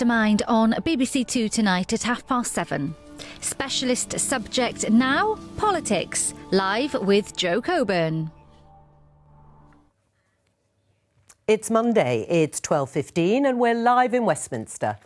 Mastermind on BBC Two tonight at 7:30. Specialist subject now, politics, live with Jo Coburn. It's Monday, it's 12:15 and we're live in Westminster.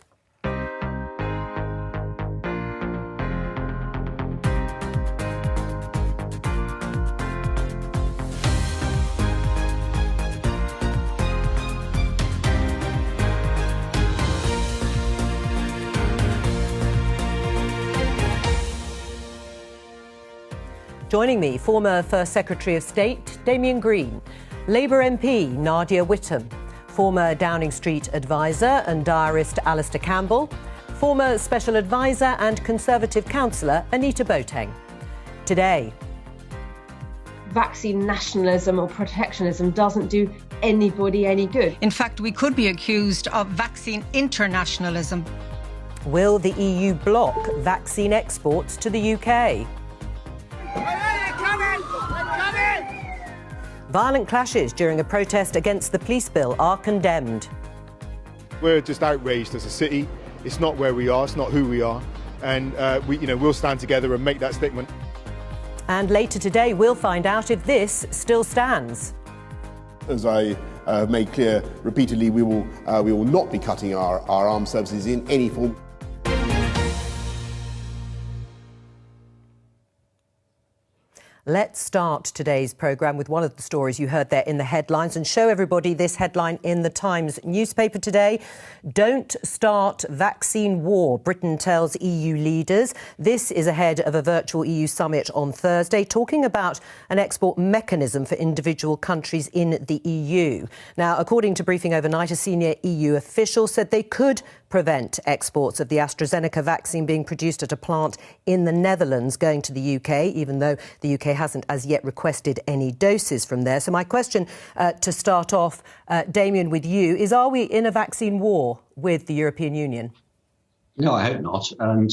Joining me, former First Secretary of State Damian Green, Labour MP Nadia Whittome, former Downing Street advisor and diarist Alistair Campbell, former Special Advisor and Conservative councillor Anita Boateng. Today, vaccine nationalism or protectionism doesn't do anybody any good. In fact, we could be accused of vaccine internationalism. Will the EU block vaccine exports to the UK? Violent clashes during a protest against the police bill are condemned. We're just outraged as a city. It's not where we are, it's not who we are. And we'll stand together and make that statement. And later today, we'll find out if this still stands. As I made clear repeatedly, we will not be cutting our armed services in any form. Let's start today's programme with one of the stories you heard there in the headlines and show everybody this headline in the Times newspaper today. Don't start vaccine war, Britain tells EU leaders. This is ahead of a virtual EU summit on Thursday, talking about an export mechanism for individual countries in the EU. Now, according to Briefing Overnight, a senior EU official said they could prevent exports of the AstraZeneca vaccine being produced at a plant in the Netherlands going to the UK, even though the UK hasn't as yet requested any doses from there. So my question to start off, Damian, with you, is are we in a vaccine war with the European Union? No, I hope not. And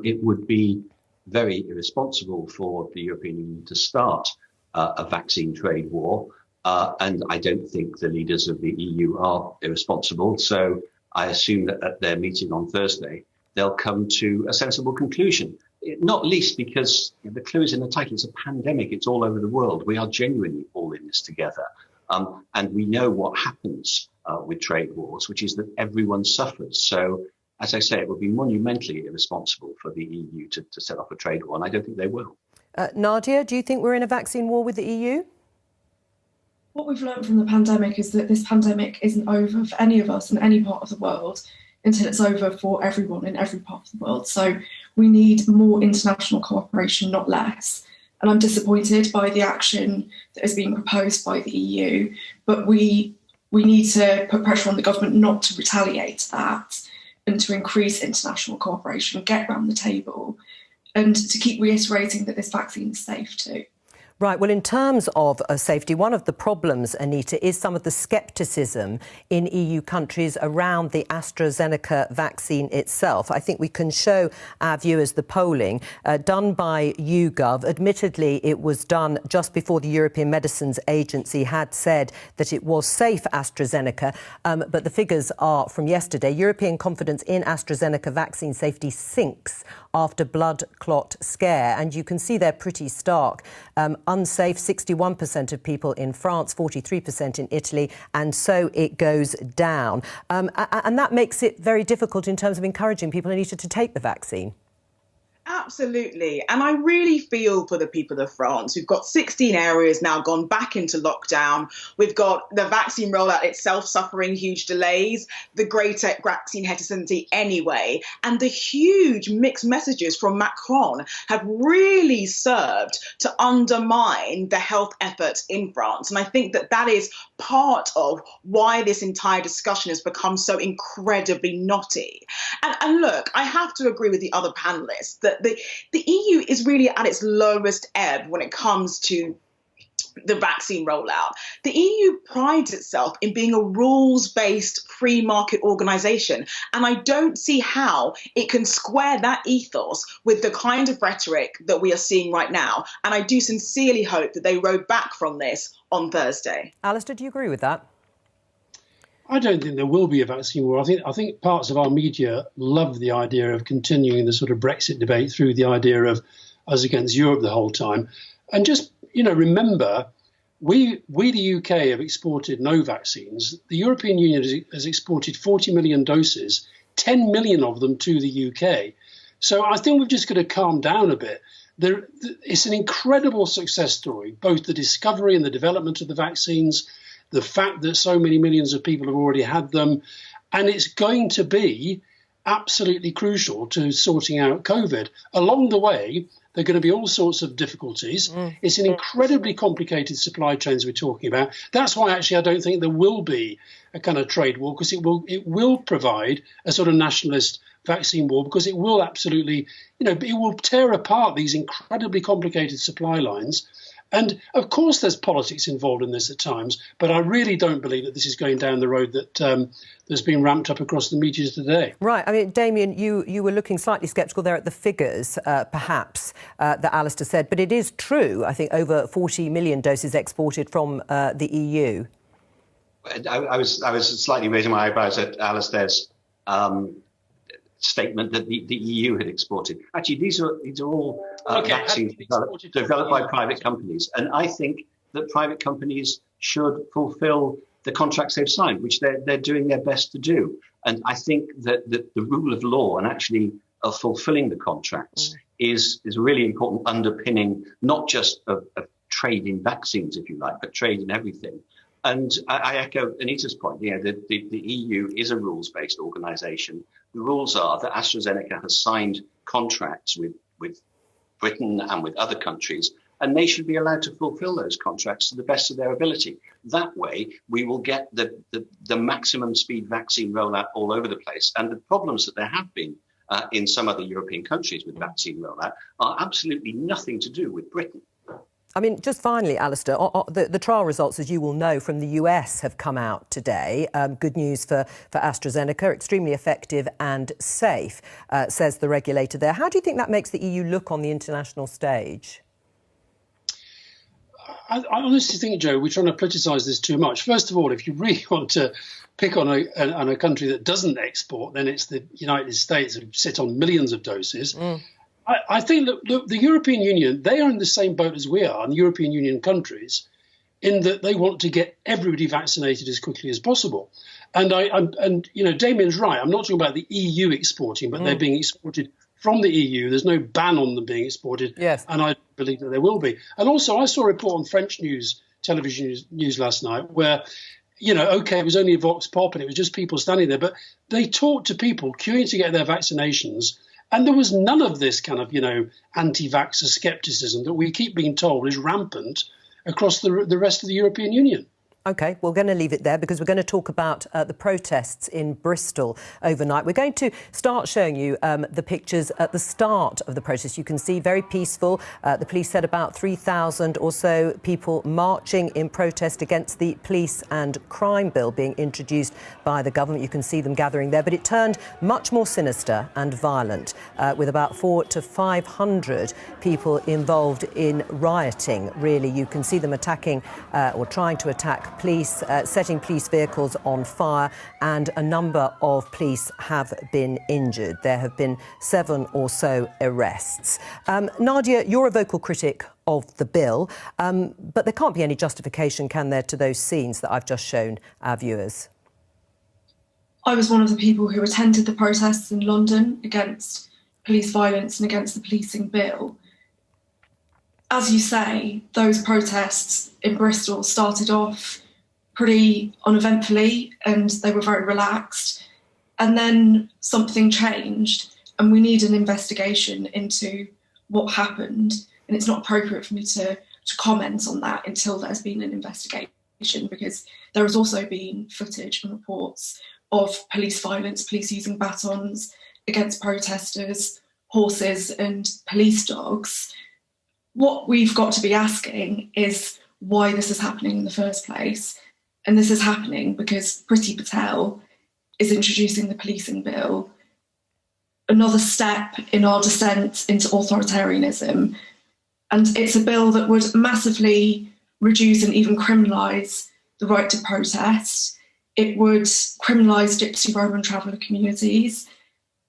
it would be very irresponsible for the European Union to start a vaccine trade war. And I don't think the leaders of the EU are irresponsible. So I assume that at their meeting on Thursday, they'll come to a sensible conclusion, not least because the clue is in the title. It's a pandemic. It's all over the world. We are genuinely all in this together. And we know what happens with trade wars, which is that everyone suffers. So, as I say, it would be monumentally irresponsible for the EU to set up a trade war, and I don't think they will. Nadia, do you think we're in a vaccine war with the EU? What we've learned from the pandemic is that this pandemic isn't over for any of us in any part of the world until it's over for everyone in every part of the world. So we need more international cooperation, not less. And I'm disappointed by the action that is being proposed by the EU, but we need to put pressure on the government not to retaliate that and to increase international cooperation, get around the table, and to keep reiterating that this vaccine is safe too. Right. Well, in terms of safety, one of the problems, Anita, is some of the scepticism in EU countries around the AstraZeneca vaccine itself. I think we can show our viewers the polling done by YouGov. Admittedly, it was done just before the European Medicines Agency had said that it was safe, AstraZeneca, but the figures are from yesterday. European confidence in AstraZeneca vaccine safety sinks after blood clot scare, and you can see they're pretty stark. Unsafe, 61% of people in France, 43% in Italy, and so it goes down. And that makes it very difficult in terms of encouraging people, Anita, to take the vaccine. Absolutely. And I really feel for the people of France. We've got 16 areas now gone back into lockdown. We've got the vaccine rollout itself suffering huge delays, the greater vaccine hesitancy anyway, and the huge mixed messages from Macron have really served to undermine the health efforts in France. And I think that that is part of why this entire discussion has become so incredibly knotty. And look, I have to agree with the other panelists that the EU is really at its lowest ebb when it comes to the vaccine rollout. The EU prides itself in being a rules-based free market organisation, and I don't see how it can square that ethos with the kind of rhetoric that we are seeing right now. And I do sincerely hope that they row back from this on Thursday. Alistair, do you agree with that? I don't think there will be a vaccine war. I think parts of our media love the idea of continuing the sort of Brexit debate through the idea of us against Europe the whole time. And just, remember, we the UK have exported no vaccines. The European Union has exported 40 million doses, 10 million of them to the UK. So I think we've just got to calm down a bit. It's an incredible success story, both the discovery and the development of the vaccines, the fact that so many millions of people have already had them, and it's going to be absolutely crucial to sorting out COVID. Along the way, there are going to be all sorts of difficulties. It's an incredibly complicated supply chains we're talking about. That's why actually I don't think there will be a kind of trade war, because it will provide a sort of nationalist vaccine war, because it will absolutely, it will tear apart these incredibly complicated supply lines. And of course, there's politics involved in this at times, but I really don't believe that this is going down the road that that's been ramped up across the media today. Right. I mean, Damien, you were looking slightly sceptical there at the figures, perhaps, that Alistair said, but it is true, I think, over 40 million doses exported from the EU. I was slightly raising my eyebrows at Alistair's statement that the EU had exported. Actually, these are all vaccines developed by private companies, and I think that private companies should fulfil the contracts they've signed, which they're doing their best to do. And I think that the rule of law and actually fulfilling the contracts is a really important underpinning, not just of trade in vaccines, if you like, but trade in everything. And I echo Anita's point. The EU is a rules-based organisation. The rules are that AstraZeneca has signed contracts with Britain and with other countries, and they should be allowed to fulfil those contracts to the best of their ability. That way, we will get the maximum speed vaccine rollout all over the place. And the problems that there have been in some other European countries with vaccine rollout are absolutely nothing to do with Britain. I mean, just finally, Alistair, the trial results, as you will know, from the US have come out today. Good news for AstraZeneca, extremely effective and safe, says the regulator there. How do you think that makes the EU look on the international stage? I honestly think, Joe, we're trying to politicise this too much. First of all, if you really want to pick on a country that doesn't export, then it's the United States, who sit on millions of doses. I think that the European Union, they are in the same boat as we are, and European Union countries, in that they want to get everybody vaccinated as quickly as possible. And Damien's right. I'm not talking about the EU exporting, but they're being exported from the EU. There's no ban on them being exported. Yes. And I believe that there will be. And also, I saw a report on French television news last night where, it was only a vox pop and it was just people standing there, but they talked to people queuing to get their vaccinations. And there was none of this kind of, anti-vaxxer scepticism that we keep being told is rampant across the rest of the European Union. OK, we're going to leave it there because we're going to talk about the protests in Bristol overnight. We're going to start showing you the pictures at the start of the protest. You can see very peaceful. The police said about 3,000 or so people marching in protest against the police and crime bill being introduced by the government. You can see them gathering there. But it turned much more sinister and violent, with about 400 to 500 people involved in rioting, really. You can see them attacking or trying to attack police, setting police vehicles on fire, and a number of police have been injured. There have been 7 or so arrests. Nadia, you're a vocal critic of the bill, but there can't be any justification, can there, to those scenes that I've just shown our viewers? I was one of the people who attended the protests in London against police violence and against the policing bill. As you say, those protests in Bristol started off pretty uneventfully and they were very relaxed. And then something changed and we need an investigation into what happened. And it's not appropriate for me to comment on that until there's been an investigation, because there has also been footage and reports of police violence, police using batons against protesters, horses and police dogs. What we've got to be asking is why this is happening in the first place. And this is happening because Priti Patel is introducing the policing bill, another step in our descent into authoritarianism. And it's a bill that would massively reduce and even criminalise the right to protest. it would criminalise Gypsy, Roma and traveller communities.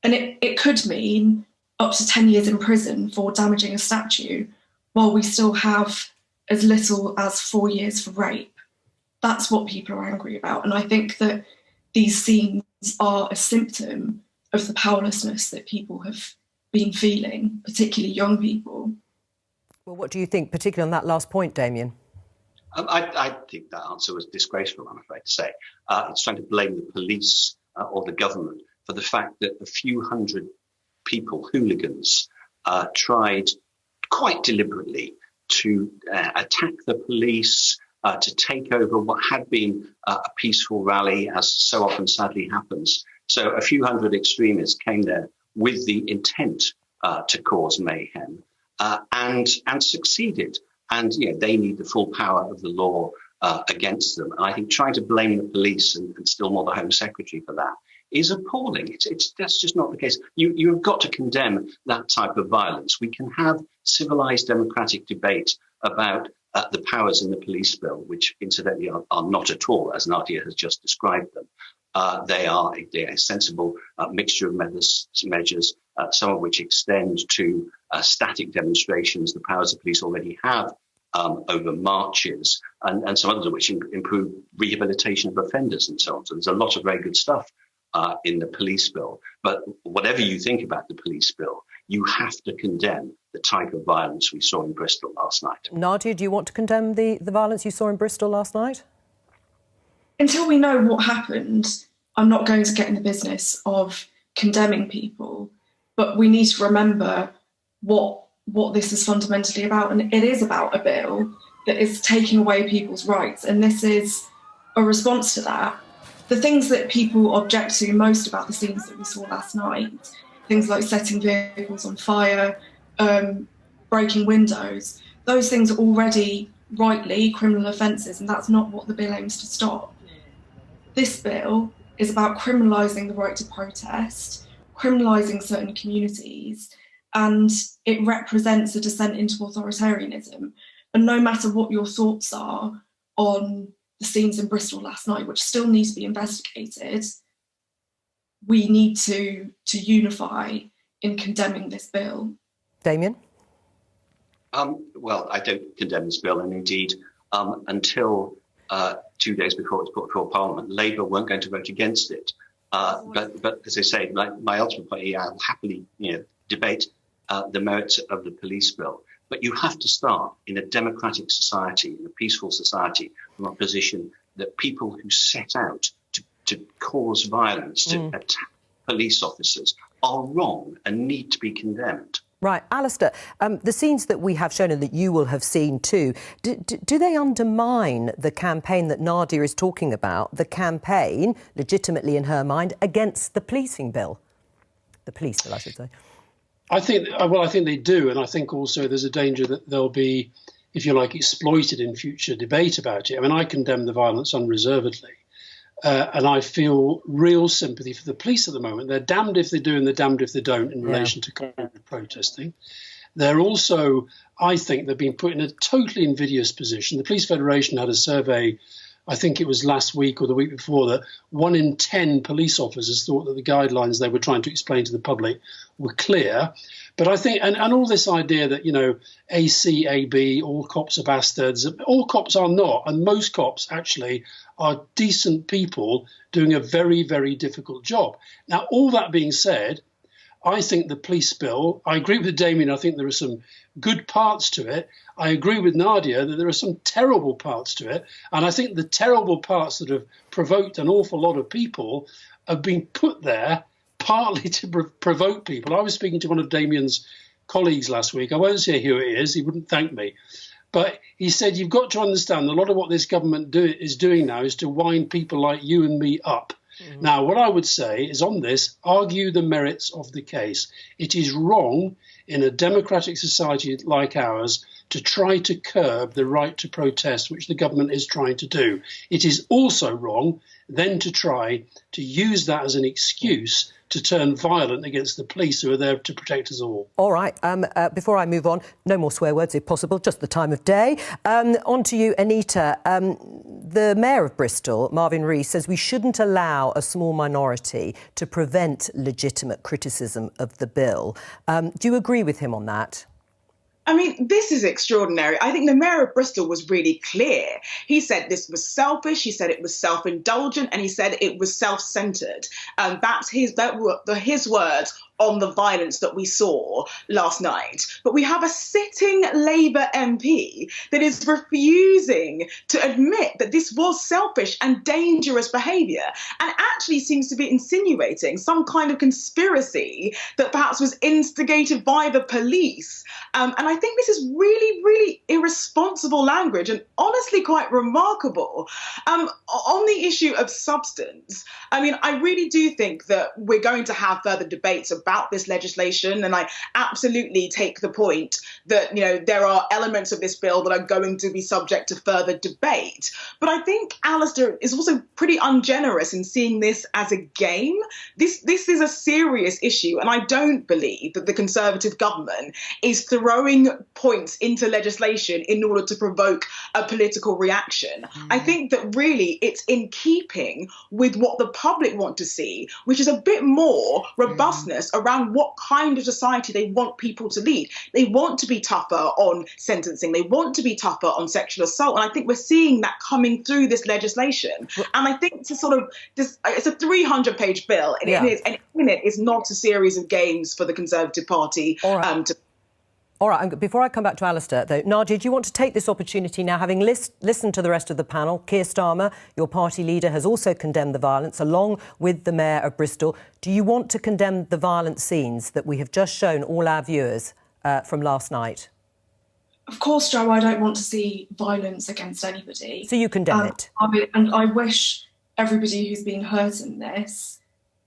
And it could mean up to 10 years in prison for damaging a statue, while we still have as little as 4 years for rape. That's what people are angry about. And I think that these scenes are a symptom of the powerlessness that people have been feeling, particularly young people. Well, what do you think, particularly on that last point, Damien? I think that answer was disgraceful, I'm afraid to say. It's trying to blame the police or the government for the fact that a few hundred people, hooligans, tried quite deliberately to attack the police, to take over what had been a peaceful rally, as so often sadly happens. So a few hundred extremists came there with the intent to cause mayhem and succeeded. And they need the full power of the law against them. And I think trying to blame the police and still more the Home Secretary for that is appalling. That's just not the case. You've got to condemn that type of violence. We can have civilized democratic debate about the powers in the police bill, which incidentally are not at all, as Nadia has just described them. They are a sensible mixture of measures, some of which extend to static demonstrations, the powers the police already have over marches, and some others of which improve rehabilitation of offenders and so on. So there's a lot of very good stuff in the police bill. But whatever you think about the police bill, you have to condemn the type of violence we saw in Bristol last night. Nadia, do you want to condemn the violence you saw in Bristol last night? Until we know what happened, I'm not going to get in the business of condemning people, but we need to remember what this is fundamentally about. And it is about a bill that is taking away people's rights. And this is a response to that. The things that people object to most about the scenes that we saw last night, things like setting vehicles on fire, breaking windows, those things are already rightly criminal offences, and that's not what the bill aims to stop. This bill is about criminalising the right to protest, criminalising certain communities, and it represents a descent into authoritarianism. And no matter what your thoughts are on the scenes in Bristol last night, which still need to be investigated, we need to unify in condemning this bill. Damien? Well, I don't condemn this bill, and indeed, until 2 days before it was put before Parliament, Labour weren't going to vote against it. But as I say, my ultimate point, I'll happily debate the merits of the police bill. But you have to start in a democratic society, in a peaceful society, from a position that people who set out to cause violence, to attack police officers, are wrong and need to be condemned. Right. Alistair, the scenes that we have shown and that you will have seen too, do they undermine the campaign that Nadia is talking about, the campaign, legitimately in her mind, against the policing bill? The police bill, I should say. I think they do. And I think also there's a danger that they'll be, if you like, exploited in future debate about it. I mean, I condemn the violence unreservedly. And I feel real sympathy for the police at the moment. They're damned if they do and they're damned if they don't in relation to COVID protesting. They're also, I think, they've been put in a totally invidious position. The Police Federation had a survey, I think it was last week or the week before, that 1 in 10 police officers thought that the guidelines they were trying to explain to the public were clear. But I think, and all this idea that, AC, AB, all cops are bastards, all cops are not. And most cops actually are decent people doing a very, very difficult job. Now, all that being said, I think the police bill, I agree with Damien, I think there are some good parts to it. I agree with Nadia that there are some terrible parts to it. And I think the terrible parts that have provoked an awful lot of people have been put there partly to provoke people. I was speaking to one of Damien's colleagues last week. I won't say who it is. He wouldn't thank me. But he said, you've got to understand a lot of what this government is doing now is to wind people like you and me up. Now, what I would say is on this, argue the merits of the case. It is wrong in a democratic society like ours to try to curb the right to protest, which the government is trying to do. It is also wrong then to try to use that as an excuse to turn violent against the police who are there to protect us all. All right. Before I move on, no more swear words if possible, just the time of day. On to you, Anita. The Mayor of Bristol, Marvin Rees, says we shouldn't allow a small minority to prevent legitimate criticism of the bill. Do you agree with him on that? I mean, this is extraordinary. I think the Mayor of Bristol was really clear. He said this was selfish, he said it was self-indulgent, and he said it was self-centred. That's his words on the violence that we saw last night. But we have a sitting Labour MP that is refusing to admit that this was selfish and dangerous behaviour, and actually seems to be insinuating some kind of conspiracy that perhaps was instigated by the police. And I think this is really, really irresponsible language and honestly quite remarkable. On the issue of substance, I mean, I really do think that we're going to have further debates about this legislation, and I absolutely take the point that, you know, there are elements of this bill that are going to be subject to further debate. But I think Alistair is also pretty ungenerous in seeing this as a game. This is a serious issue, and I don't believe that the Conservative government is throwing points into legislation in order to provoke a political reaction. I think that really it's in keeping with what the public want to see, which is a bit more robustness around what kind of society they want people to lead. They want to be tougher on sentencing. They want to be tougher on sexual assault. And I think we're seeing that coming through this legislation. And I think to sort of this, it's a 300-page bill, and in it is not a series of games for the Conservative Party All right, before I come back to Alistair, though, Nadia, do you want to take this opportunity now, having listened to the rest of the panel? Keir Starmer, your party leader, has also condemned the violence, along with the Mayor of Bristol. Do you want to condemn the violent scenes that we have just shown all our viewers from last night? Of course, Jo, I don't want to see violence against anybody. So you condemn it? And I wish everybody who's been hurt in this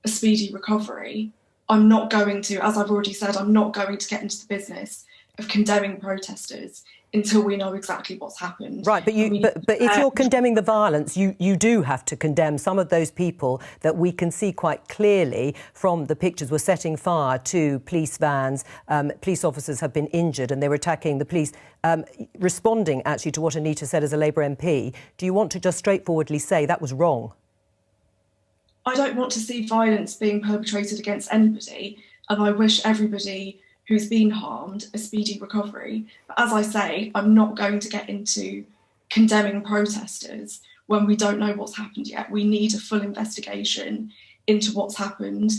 a speedy recovery. I'm not going to, as I've already said, I'm not going to get into the business of condemning protesters until we know exactly what's happened. Right, but if you're condemning the violence, you do have to condemn some of those people that we can see quite clearly from the pictures were setting fire to police vans. Police officers have been injured and they were attacking the police. Responding, actually, to what Anita said as a Labour MP, do you want to just straightforwardly say that was wrong? I don't want to see violence being perpetrated against anybody, and I wish everybody who's been harmed a speedy recovery. But as I say, I'm not going to get into condemning protesters when we don't know what's happened yet. We need a full investigation into what's happened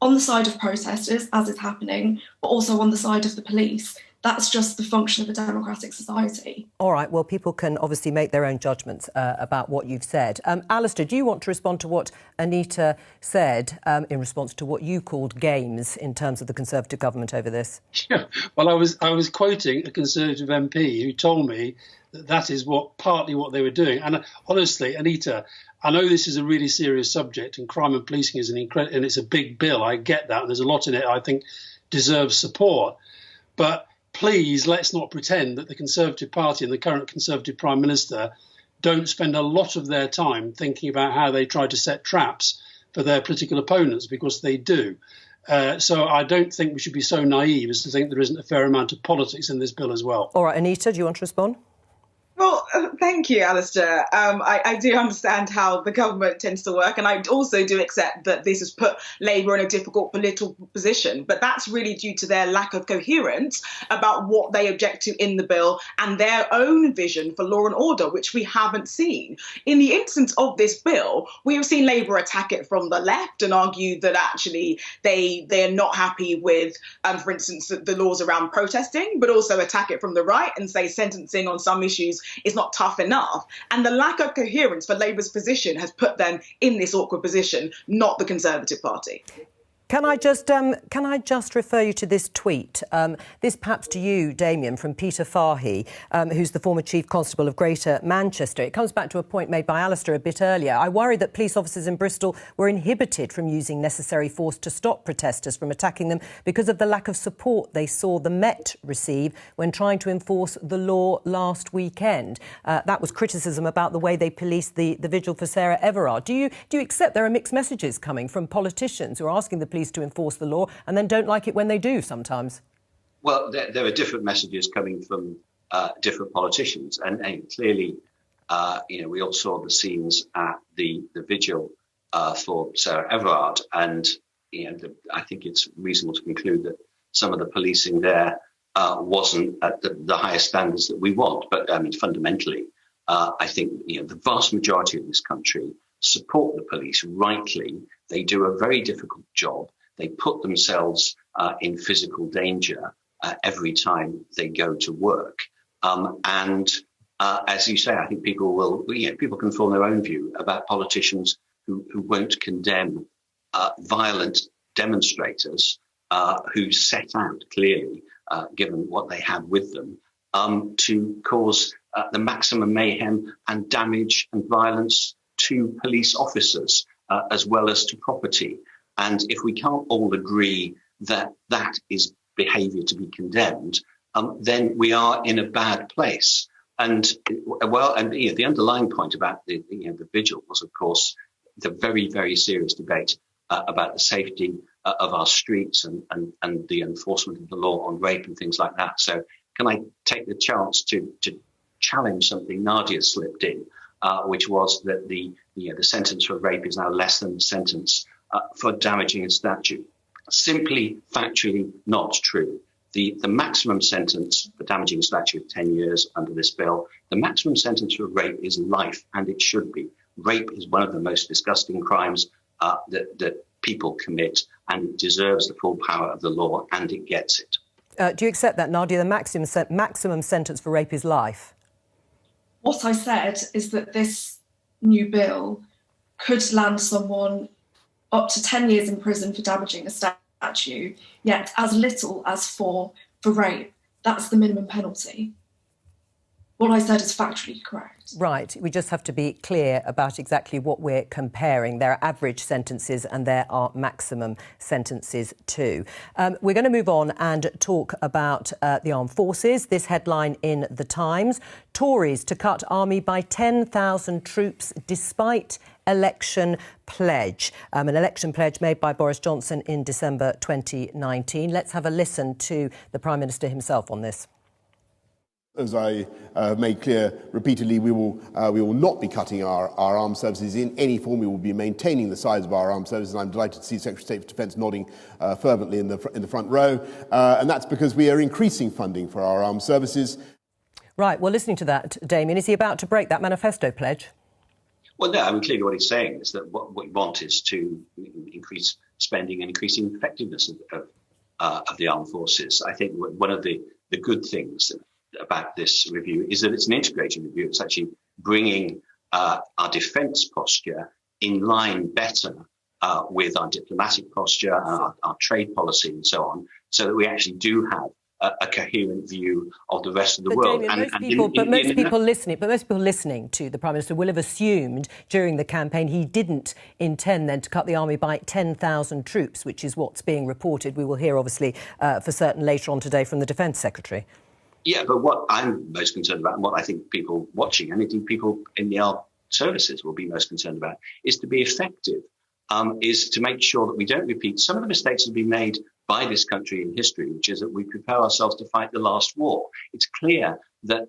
on the side of protesters, as is happening, but also on the side of the police. That's just the function of a democratic society. All right, well, people can obviously make their own judgments about what you've said. Alistair, do you want to respond to what Anita said in response to what you called games in terms of the Conservative government over this? Yeah, well, I was quoting a Conservative MP who told me that is partly what they were doing. And honestly, Anita, I know this is a really serious subject, and crime and policing is and it's a big bill. I get that. And there's a lot in it I think deserves support. But please, let's not pretend that the Conservative Party and the current Conservative Prime Minister don't spend a lot of their time thinking about how they try to set traps for their political opponents, because they do. So I don't think we should be so naive as to think there isn't a fair amount of politics in this bill as well. All right, Anita, do you want to respond? Well, thank you, Alistair. I do understand how the government tends to work, and I also do accept that this has put Labour in a difficult political position. But that's really due to their lack of coherence about what they object to in the bill and their own vision for law and order, which we haven't seen. In the instance of this bill, we have seen Labour attack it from the left and argue that actually they're not happy with, for instance, the laws around protesting, but also attack it from the right and say sentencing on some issues is not tough enough. And the lack of coherence for Labour's position has put them in this awkward position, not the Conservative Party. Can I just refer you to this tweet? This perhaps to you, Damien, from Peter Fahy, who's the former Chief Constable of Greater Manchester. It comes back to a point made by Alistair a bit earlier. I worry that police officers in Bristol were inhibited from using necessary force to stop protesters from attacking them because of the lack of support they saw the Met receive when trying to enforce the law last weekend. That was criticism about the way they policed the vigil for Sarah Everard. Do you accept there are mixed messages coming from politicians who are asking the police to enforce the law and then don't like it when they do sometimes. Well, there are different messages coming from different politicians, and clearly, we all saw the scenes at the vigil for Sarah Everard, and I think it's reasonable to conclude that some of the policing there wasn't at the highest standards that we want. But I mean, fundamentally, I think the vast majority of this country support the police rightly. They do a very difficult job. They put themselves in physical danger every time they go to work. And as you say, I think people can form their own view about politicians who won't condemn violent demonstrators who set out clearly, given what they had with them, to cause the maximum mayhem and damage and violence to police officers as well as to property. And if we can't all agree that that is behaviour to be condemned, then we are in a bad place. And the underlying point about the vigil was, of course, the very, very serious debate about the safety of our streets and the enforcement of the law on rape and things like that. So can I take the chance to challenge something Nadia slipped in, which was that the sentence for rape is now less than the sentence for damaging a statue. Simply factually not true. The maximum sentence for damaging a statue is 10 years under this bill. The maximum sentence for rape is life, and it should be. Rape is one of the most disgusting crimes that people commit, and it deserves the full power of the law, and it gets it. Do you accept that, Nadia? The maximum sentence for rape is life? What I said is that this new bill could land someone up to 10 years in prison for damaging a statue, yet as little as 4 for rape. That's the minimum penalty. What I said is factually correct. Right. We just have to be clear about exactly what we're comparing. There are average sentences and there are maximum sentences too. We're going to move on and talk about the armed forces. This headline in The Times: Tories to cut army by 10,000 troops despite election pledge. An election pledge made by Boris Johnson in December 2019. Let's have a listen to the Prime Minister himself on this. As I made clear repeatedly, we will not be cutting our armed services in any form. We will be maintaining the size of our armed services. And I'm delighted to see Secretary of State for Defence nodding fervently in the front row. And that's because we are increasing funding for our armed services. Right. Well, listening to that, Damien, is he about to break that manifesto pledge? Well, no. I mean, clearly what he's saying is that what we want is to increase spending and increasing effectiveness of the armed forces. I think one of the good things about this review is that it's an integrated review. It's actually bringing our defence posture in line better with our diplomatic posture, our trade policy and so on, so that we actually do have a coherent view of the rest of the world. Damien, most people listening to the Prime Minister will have assumed during the campaign he didn't intend then to cut the army by 10,000 troops, which is what's being reported. We will hear, obviously, for certain later on today from the Defence Secretary. Yeah, but what I'm most concerned about, and what I think people watching, and indeed people in the armed services will be most concerned about, is to be effective, is to make sure that we don't repeat some of the mistakes that have been made by this country in history, which is that we prepare ourselves to fight the last war. It's clear that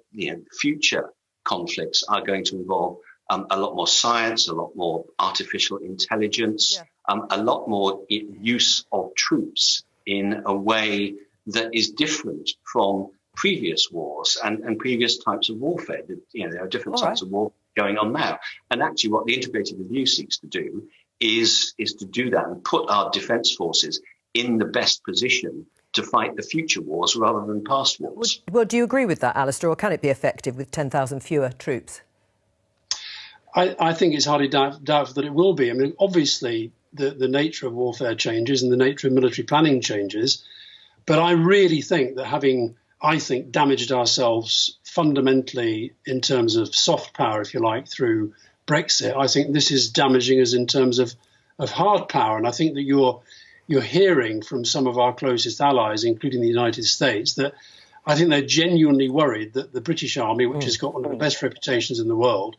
future conflicts are going to involve a lot more science, a lot more artificial intelligence, a lot more use of troops in a way that is different from previous wars and previous types of warfare. There are different types of war going on now. And actually what the integrated review seeks to do is to do that and put our defence forces in the best position to fight the future wars rather than past wars. Well, do you agree with that, Alistair, or can it be effective with 10,000 fewer troops? I think it's hardly doubtful that it will be. I mean, obviously, the nature of warfare changes and the nature of military planning changes, but I really think that having damaged ourselves fundamentally in terms of soft power, if you like, through Brexit. I think this is damaging us in terms of hard power. And I think that you're hearing from some of our closest allies, including the United States, that I think they're genuinely worried that the British Army, which has got one of the best reputations in the world,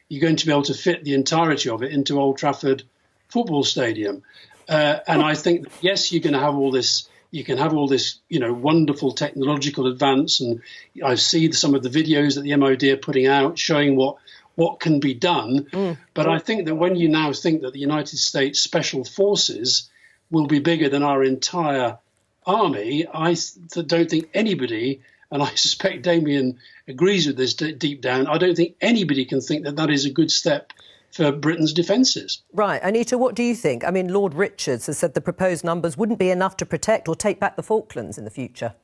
you're going to be able to fit the entirety of it into Old Trafford Football Stadium. And I think, yes, you're going to have all this. You can have all this, wonderful technological advance, and I've seen some of the videos that the MOD are putting out showing what can be done. But I think that when you now think that the United States Special Forces will be bigger than our entire army, I don't think anybody, and I suspect Damien agrees with this deep down, I don't think anybody can think that that is a good step for Britain's defences. Right. Anita, what do you think? I mean, Lord Richards has said the proposed numbers wouldn't be enough to protect or take back the Falklands in the future.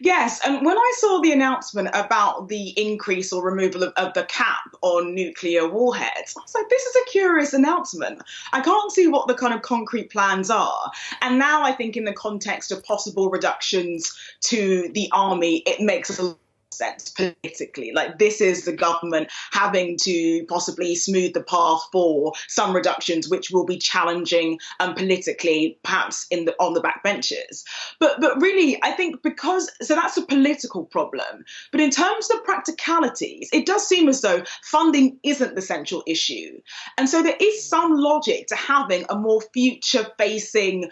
Yes, and when I saw the announcement about the increase or removal of the cap on nuclear warheads, I was like, this is a curious announcement. I can't see what the kind of concrete plans are. And now I think in the context of possible reductions to the army, it makes a sense politically. Like, this is the government having to possibly smooth the path for some reductions, which will be challenging politically, perhaps on the backbenches. But really, I think so that's a political problem. But in terms of practicalities, it does seem as though funding isn't the central issue. And so there is some logic to having a more future-facing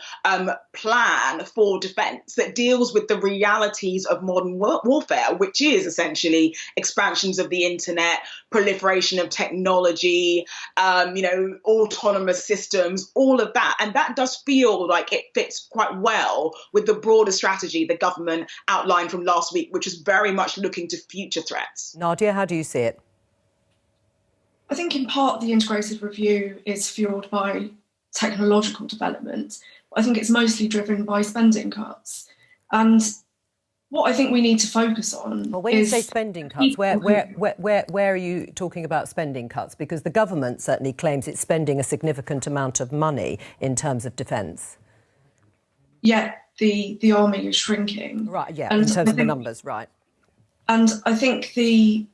plan for defence that deals with the realities of modern warfare, which is essentially expansions of the internet, proliferation of technology, autonomous systems, all of that. And that does feel like it fits quite well with the broader strategy the government outlined from last week, which is very much looking to future threats. Nadia, how do you see it? I think in part the integrated review is fuelled by technological development. I think it's mostly driven by spending cuts. And what I think we need to focus on when you say spending cuts, where are you talking about spending cuts? Because the government certainly claims it's spending a significant amount of money in terms of defence. Yet the army is shrinking. Right, yeah, in terms of the numbers, right. And I think the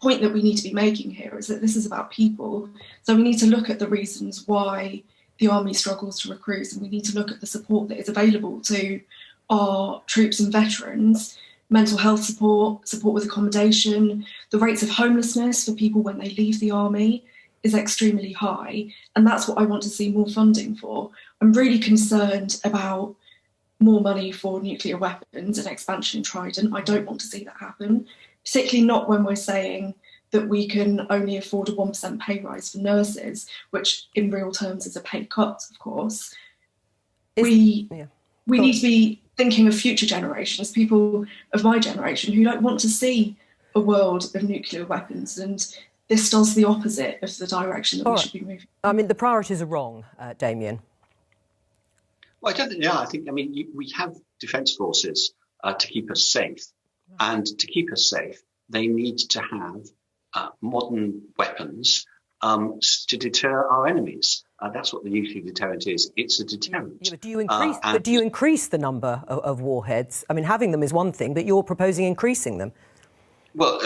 point that we need to be making here is that this is about people. So we need to look at the reasons why the army struggles to recruit, and we need to look at the support that is available to our troops and veterans, mental health support, support with accommodation. The rates of homelessness for people when they leave the army is extremely high, and that's what I want to see more funding for. I'm really concerned about more money for nuclear weapons and expansion in Trident. I don't want to see that happen, particularly not when we're saying that we can only afford a 1% pay rise for nurses, which in real terms is a pay cut, of course. We need to be thinking of future generations, people of my generation who don't want to see a world of nuclear weapons, and this does the opposite of the direction that we should be moving. I mean, the priorities are wrong, Damien. Well, I think we have defence forces to keep us safe, and to keep us safe, they need to have modern weapons to deter our enemies. That's what the nuclear deterrent is. It's a deterrent. Yeah, but do you increase the number of warheads? I mean, having them is one thing, but you're proposing increasing them. Well,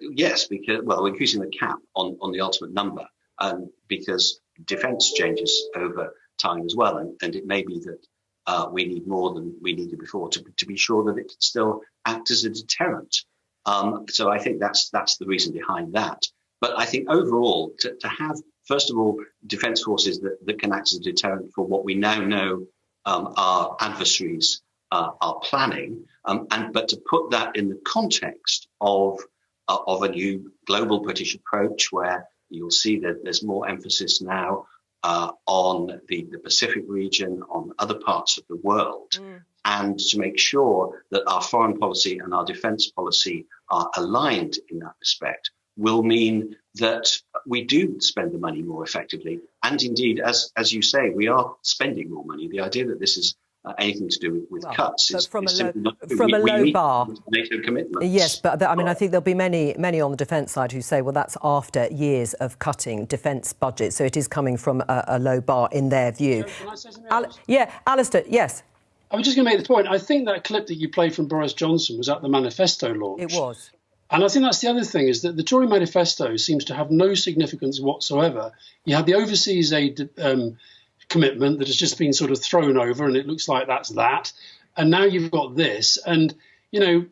yes, because we're increasing the cap on the ultimate number, because defence changes over time as well, and it may be that we need more than we needed before to be sure that it can still act as a deterrent. So I think that's the reason behind that. But I think overall, to have, first of all, defence forces that can act as a deterrent for what we now know our adversaries are planning, but to put that in the context of a new global British approach, where you'll see that there's more emphasis now on the Pacific region, on other parts of the world, and to make sure that our foreign policy and our defence policy are aligned in that respect, will mean that we do spend the money more effectively. And indeed, as you say, we are spending more money. The idea that this is anything to do with cuts is from a low bar. NATO commitments. Yes, but I think there'll be many on the defence side who say, well, that's after years of cutting defence budgets. So it is coming from a low bar in their view. Can I say something else? Alistair, yes. I was just going to make the point. I think that clip that you played from Boris Johnson was at the manifesto launch. It was. And I think that's the other thing, is that the Tory manifesto seems to have no significance whatsoever. You had the overseas aid commitment that has just been sort of thrown over, and it looks like that's that. And now you've got this. And, you know,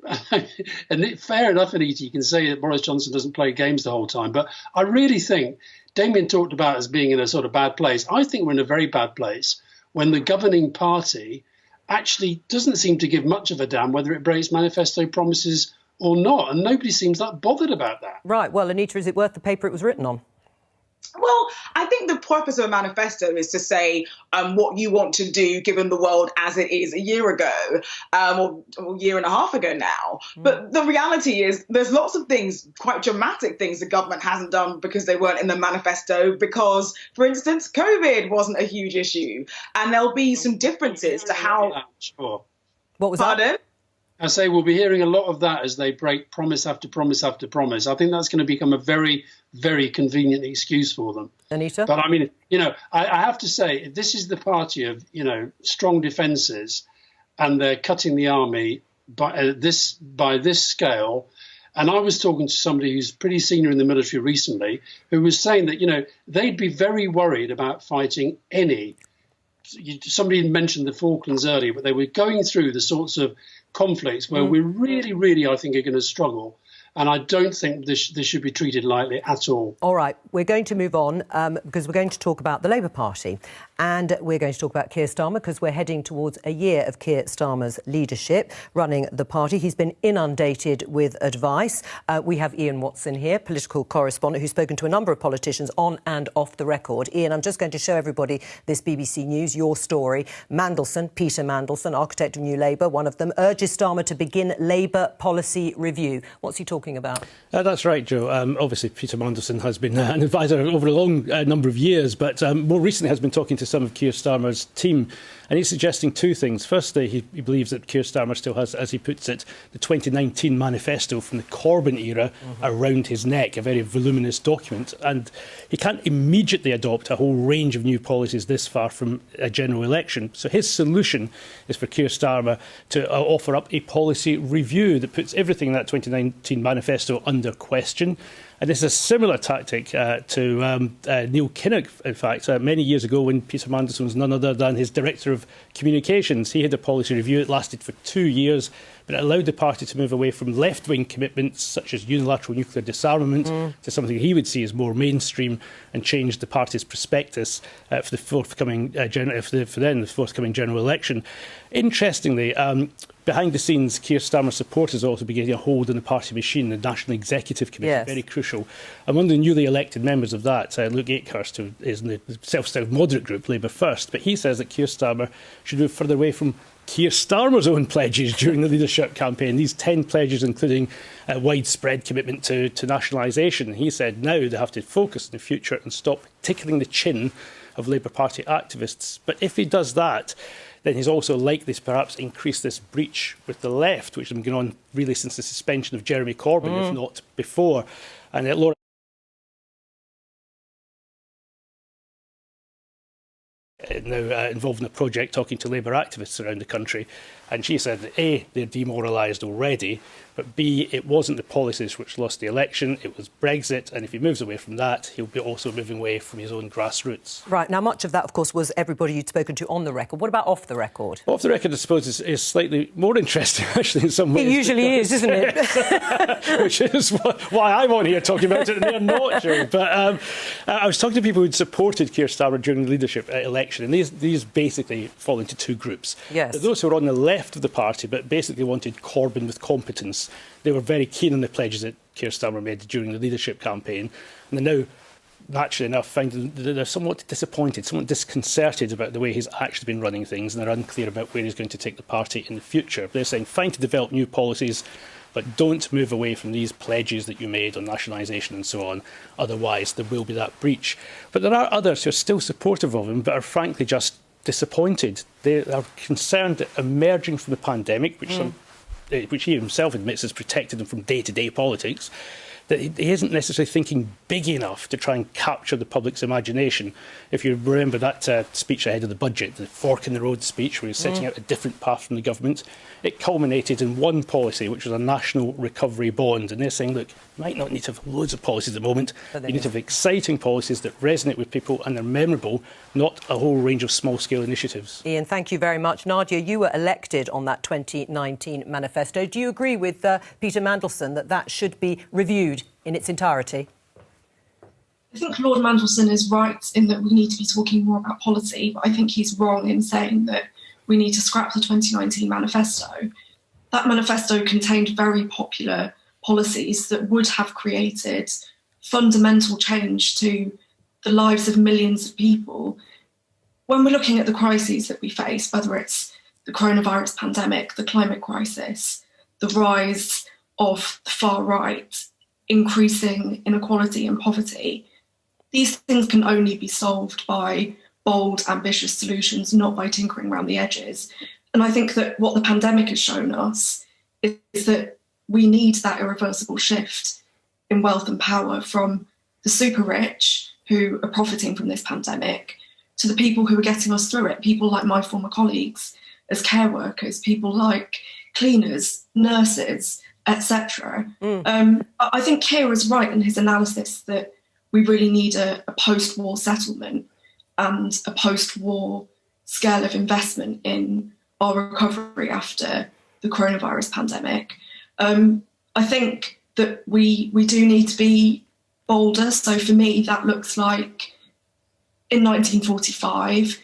and fair enough, Anita, you can say that Boris Johnson doesn't play games the whole time, but I really think Damien talked about us being in a sort of bad place. I think we're in a very bad place when the governing party actually doesn't seem to give much of a damn whether it breaks manifesto promises or not, and nobody seems that bothered about that. Right. Well, Anita, is it worth the paper it was written on? Well, I think the purpose of a manifesto is to say what you want to do given the world as it is a year ago or a year and a half ago now. But the reality is there's lots of things, quite dramatic things the government hasn't done because they weren't in the manifesto because, for instance, COVID wasn't a huge issue. And there'll be some differences to how... Sure. What was Pardon? that? I say we'll be hearing a lot of that as they break promise after promise after promise. I think that's going to become a very, very convenient excuse for them. Anita? But I mean, you know, I have to say, this is the party of, you know, strong defences, and they're cutting the army by this scale. And I was talking to somebody who's pretty senior in the military recently, who was saying that, you know, they'd be very worried about fighting any. Somebody mentioned the Falklands earlier, but they were going through the sorts of conflicts where we really, really, I think, are going to struggle. And I don't think this should be treated lightly at all. All right, we're going to move on because we're going to talk about the Labour Party. And we're going to talk about Keir Starmer because we're heading towards a year of Keir Starmer's leadership running the party. He's been inundated with advice. We have Ian Watson here, political correspondent, who's spoken to a number of politicians on and off the record. Ian, I'm just going to show everybody this BBC News, your story. Mandelson, Peter Mandelson, architect of New Labour, one of them, urges Starmer to begin Labour policy review. What's he talking about? That's right, Joe. Obviously, Peter Mandelson has been an advisor over a long number of years, but more recently has been talking to some of Keir Starmer's team, and he's suggesting two things. Firstly, he believes that Keir Starmer still has, as he puts it, the 2019 manifesto from the Corbyn era around his neck, a very voluminous document, and he can't immediately adopt a whole range of new policies this far from a general election. So his solution is for Keir Starmer to offer up a policy review that puts everything in that 2019 manifesto under question. And this is a similar tactic to Neil Kinnock, in fact, many years ago when Peter Mandelson was none other than his Director of Communications. He had a policy review. It lasted for 2 years, but it allowed the party to move away from left-wing commitments such as unilateral nuclear disarmament to something he would see as more mainstream, and changed the party's prospectus for the forthcoming general election. Interestingly, behind the scenes, Keir Starmer supporters also beginning a hold on the party machine, the National Executive Committee, very crucial. And one of the newly elected members of that, Luke Akehurst, who is in the self-styled moderate group, Labour First, but he says that Keir Starmer should move further away from Keir Starmer's own pledges during the leadership campaign. These 10 pledges, including a widespread commitment to nationalisation. He said now they have to focus in the future and stop tickling the chin of Labour Party activists. But if he does that, then he's also likely to perhaps increase this breach with the left, which has been going on really since the suspension of Jeremy Corbyn, if not before. And Laura now involved in a project talking to Labour activists around the country, and she said that A, they're demoralised already, but B, it wasn't the policies which lost the election, it was Brexit, and if he moves away from that, he'll be also moving away from his own grassroots. Right, now much of that, of course, was everybody you'd spoken to on the record. What about off the record? Off the record, I suppose, is slightly more interesting, actually, in some ways. It usually is, isn't it? Which is why I'm on here talking about it, and they're not, sure. But I was talking to people who'd supported Keir Starmer during the leadership election, and these basically fall into two groups. Yes. Those who are on the left of the party, but basically wanted Corbyn with competence. They were very keen on the pledges that Keir Starmer made during the leadership campaign, and they're now, naturally enough, finding that they're somewhat disappointed, somewhat disconcerted about the way he's actually been running things, and they're unclear about where he's going to take the party in the future. They're saying, fine to develop new policies, but don't move away from these pledges that you made on nationalisation and so on. Otherwise, there will be that breach. But there are others who are still supportive of him, but are frankly just disappointed. They are concerned that emerging from the pandemic, which he himself admits has protected him from day-to-day politics, that he isn't necessarily thinking big enough to try and capture the public's imagination. If you remember that speech ahead of the budget, the fork in the road speech, where he's setting out a different path from the government, it culminated in one policy, which was a national recovery bond. And they're saying, look, you might not need to have loads of policies at the moment. You need to have exciting policies that resonate with people and they're memorable, not a whole range of small-scale initiatives. Ian, thank you very much. Nadia, you were elected on that 2019 manifesto. Do you agree with Peter Mandelson that that should be reviewed in its entirety? I think Lord Mandelson is right in that we need to be talking more about policy, but I think he's wrong in saying that we need to scrap the 2019 manifesto. That manifesto contained very popular policies that would have created fundamental change to the lives of millions of people. When we're looking at the crises that we face, whether it's the coronavirus pandemic, the climate crisis, the rise of the far right, increasing inequality and poverty, these things can only be solved by bold, ambitious solutions, not by tinkering around the edges. And I think that what the pandemic has shown us is that we need that irreversible shift in wealth and power from the super rich who are profiting from this pandemic to the people who are getting us through it, people like my former colleagues as care workers, people like cleaners, nurses, etc. I think Keir is right in his analysis that we really need a post-war settlement and a post-war scale of investment in our recovery after the coronavirus pandemic. I think that we do need to be bolder. So for me, that looks like in 1945,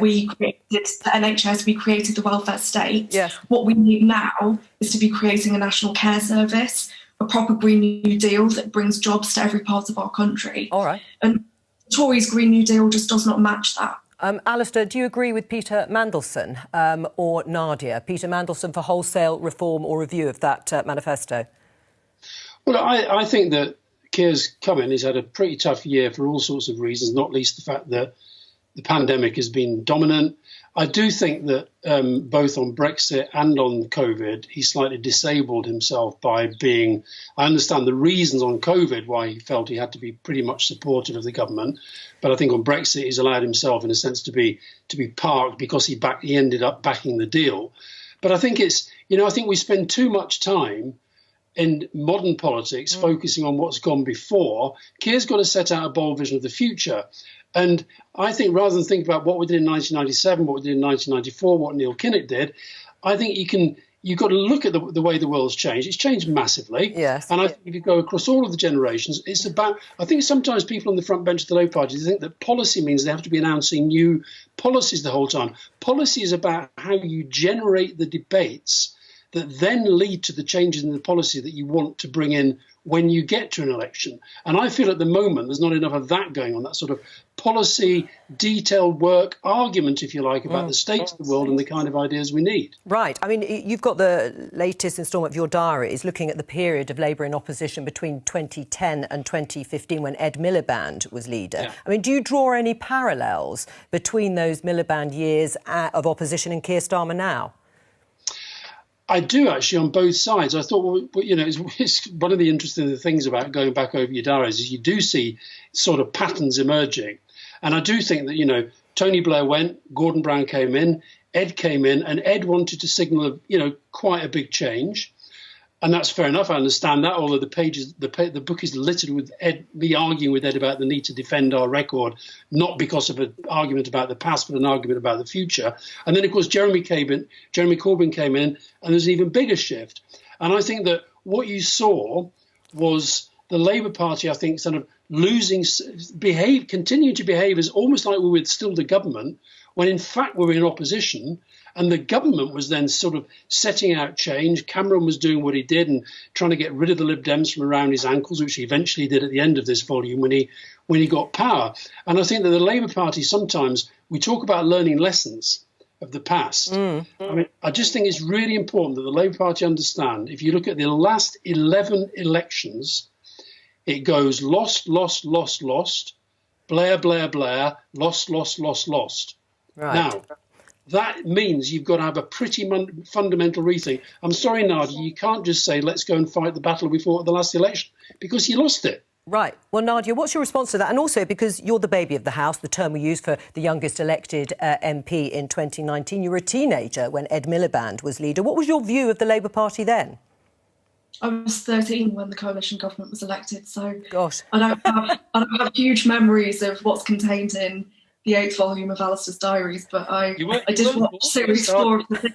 we created the NHS, we created the welfare state. Yes. What we need now is to be creating a national care service, a proper Green New Deal that brings jobs to every part of our country. All right. And Tories' Green New Deal just does not match that. Alistair, do you agree with Peter Mandelson or Nadia? Peter Mandelson for wholesale reform or review of that manifesto? Well, I think that Keir's come in. He's had a pretty tough year for all sorts of reasons, not least the fact that the pandemic has been dominant. I do think that both on Brexit and on COVID, he slightly disabled himself by being, I understand the reasons on COVID why he felt he had to be pretty much supportive of the government. But I think on Brexit, he's allowed himself, in a sense, to be parked because he ended up backing the deal. But I think I think we spend too much time in modern politics focusing on what's gone before. Keir's got to set out a bold vision of the future. And I think rather than think about what we did in 1997, what we did in 1994, what Neil Kinnock did, I think you've got to look at the way the world's changed. It's changed massively. Yes. And I think if you go across all of the generations, it's about, I think sometimes people on the front bench of the Labour Party think that policy means they have to be announcing new policies the whole time. Policy is about how you generate the debates that then lead to the changes in the policy that you want to bring in when you get to an election. And I feel at the moment there's not enough of that going on, that sort of policy, detailed work, argument, if you like, about the state of the world and the kind of ideas we need. Right. I mean, you've got the latest instalment of your diary is looking at the period of Labour in opposition between 2010 and 2015 when Ed Miliband was leader. Yeah. I mean, do you draw any parallels between those Miliband years of opposition and Keir Starmer now? I do, actually, on both sides. I thought, well, it's one of the interesting things about going back over your diaries is you do see sort of patterns emerging. And I do think that, Tony Blair went, Gordon Brown came in, Ed came in, and Ed wanted to signal, quite a big change. And that's fair enough. I understand that, although the book is littered with me arguing with Ed about the need to defend our record, not because of an argument about the past, but an argument about the future. And then, of course, Jeremy Corbyn came in, and there's an even bigger shift. And I think that what you saw was the Labour Party, I think, sort of continuing to behave as almost like we were still the government, when in fact we were in opposition. And the government was then sort of setting out change. Cameron was doing what he did and trying to get rid of the Lib Dems from around his ankles, which he eventually did at the end of this volume when he got power. And I think that the Labour Party, sometimes we talk about learning lessons of the past. I mean, I just think it's really important that the Labour Party understand, if you look at the last 11 elections, it goes lost, lost, lost, lost, Blair, Blair, Blair, lost, lost, lost, lost. Right. Now, that means you've got to have a pretty fundamental rethink. I'm sorry, Nadia, you can't just say, let's go and fight the battle we fought at the last election, because you lost it. Right. Well, Nadia, what's your response to that? And also, because you're the baby of the House, the term we used for the youngest elected MP in 2019, you were a teenager when Ed Miliband was leader. What was your view of the Labour Party then? I was 13 when the coalition government was elected, so gosh, I don't have huge memories of what's contained in the 8th volume of Alistair's diaries, but I did watch series 4 of the thing.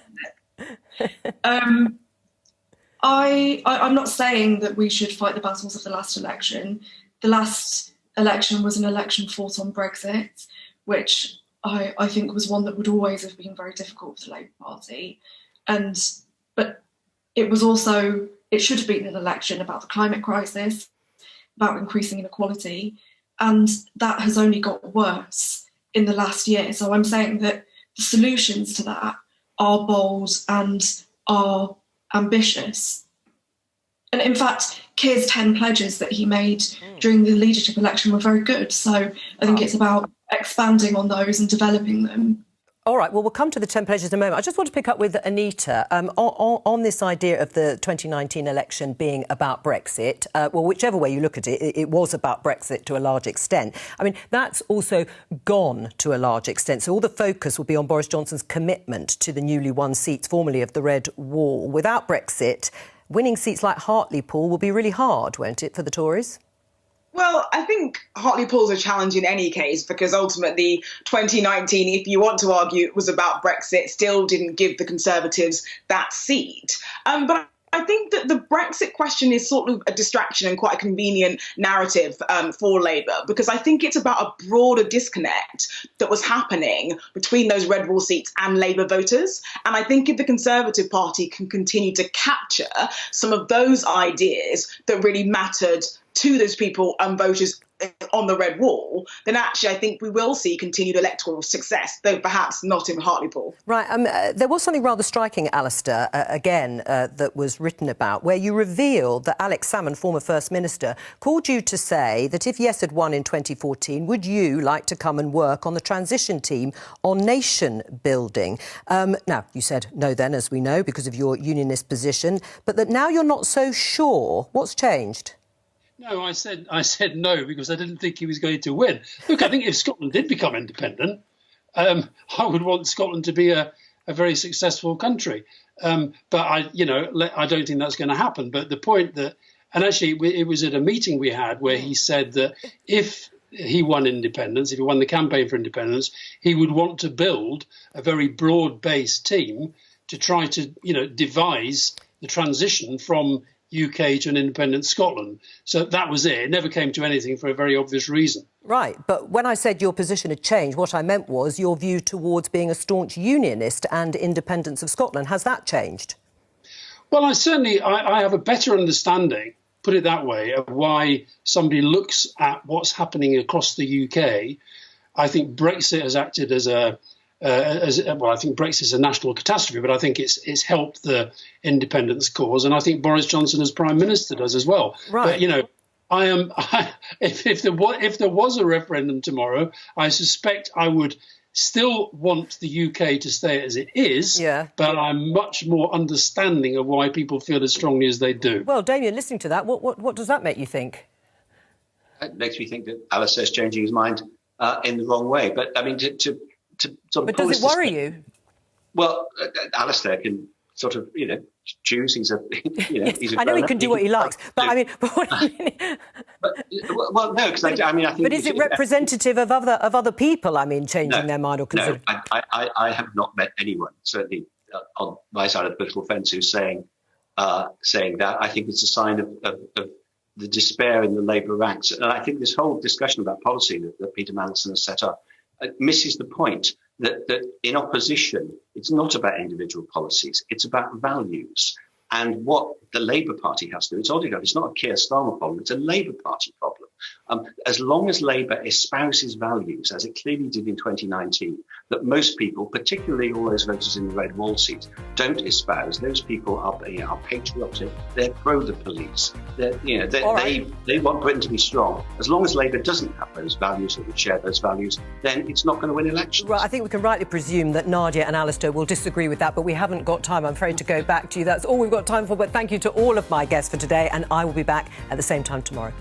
I'm not saying that we should fight the battles of the last election. The last election was an election fought on Brexit, which I think was one that would always have been very difficult for the Labour Party. But it was also, it should have been an election about the climate crisis, about increasing inequality, and that has only got worse in the last year. So I'm saying that the solutions to that are bold and are ambitious. And in fact, Keir's 10 pledges that he made during the leadership election were very good. So I think it's about expanding on those and developing them. All right, well, we'll come to the 10 pledges in a moment. I just want to pick up with Anita on this idea of the 2019 election being about Brexit. Well, whichever way you look at it, it was about Brexit to a large extent. I mean, that's also gone to a large extent. So all the focus will be on Boris Johnson's commitment to the newly won seats, formerly of the Red Wall. Without Brexit, winning seats like Hartlepool will be really hard, won't it, for the Tories? Well, I think Hartlepool's a challenge in any case, because ultimately 2019, if you want to argue it was about Brexit, still didn't give the Conservatives that seat. But I think that the Brexit question is sort of a distraction and quite a convenient narrative for Labour, because I think it's about a broader disconnect that was happening between those Red Wall seats and Labour voters. And I think if the Conservative Party can continue to capture some of those ideas that really mattered to those people and voters on the Red Wall, then actually I think we will see continued electoral success, though perhaps not in Hartlepool. Right. There was something rather striking, Alistair, again, that was written about, where you revealed that Alex Salmond, former First Minister, called you to say that if Yes had won in 2014, would you like to come and work on the transition team on nation building? Now, you said no then, as we know, because of your unionist position, but that now you're not so sure. What's changed? No, I said no because I didn't think he was going to win. Look, I think if Scotland did become independent, I would want Scotland to be a very successful country. But I don't think that's going to happen. But the point that, and actually it was at a meeting we had where he said that if he won independence, if he won the campaign for independence, he would want to build a very broad-based team to try to, devise the transition from UK to an independent Scotland. So that was it. It never came to anything for a very obvious reason. Right. But when I said your position had changed, what I meant was your view towards being a staunch unionist and independence of Scotland. Has that changed? Well, I have a better understanding, put it that way, of why somebody looks at what's happening across the UK. I think Brexit has acted as I think Brexit is a national catastrophe, but I think it's helped the independence cause, and I think Boris Johnson as Prime Minister does as well. Right. But if there was a referendum tomorrow, I suspect I would still want the UK to stay as it is. Yeah. But I'm much more understanding of why people feel as strongly as they do. Well, Damien, listening to that, what does that make you think? It makes me think that Alistair's changing his mind in the wrong way. But I mean, But does it worry you? Well, Alistair can sort of, choose. He's a I know he can do what he likes, but I mean, what do you mean? Well, no, because I think. But is it representative of other people? I mean, changing their mind or considering? No, I have not met anyone, certainly on my side of the political fence, who's saying that. I think it's a sign of the despair in the Labour ranks, and I think this whole discussion about policy that Peter Mandelson has set up misses the point that in opposition, it's not about individual policies, it's about values. And what the Labour Party has to do, it's not a Keir Starmer problem, it's a Labour Party problem. As long as Labour espouses values, as it clearly did in 2019, that most people, particularly all those voters in the red wall seat, don't espouse. Those people are patriotic. They're pro the police. They want Britain to be strong. As long as Labour doesn't have those values or would share those values, then it's not going to win elections. Right, I think we can rightly presume that Nadia and Alistair will disagree with that, but we haven't got time, I'm afraid, to go back to you. That's all we've got time for, but thank you to all of my guests for today, and I will be back at the same time tomorrow.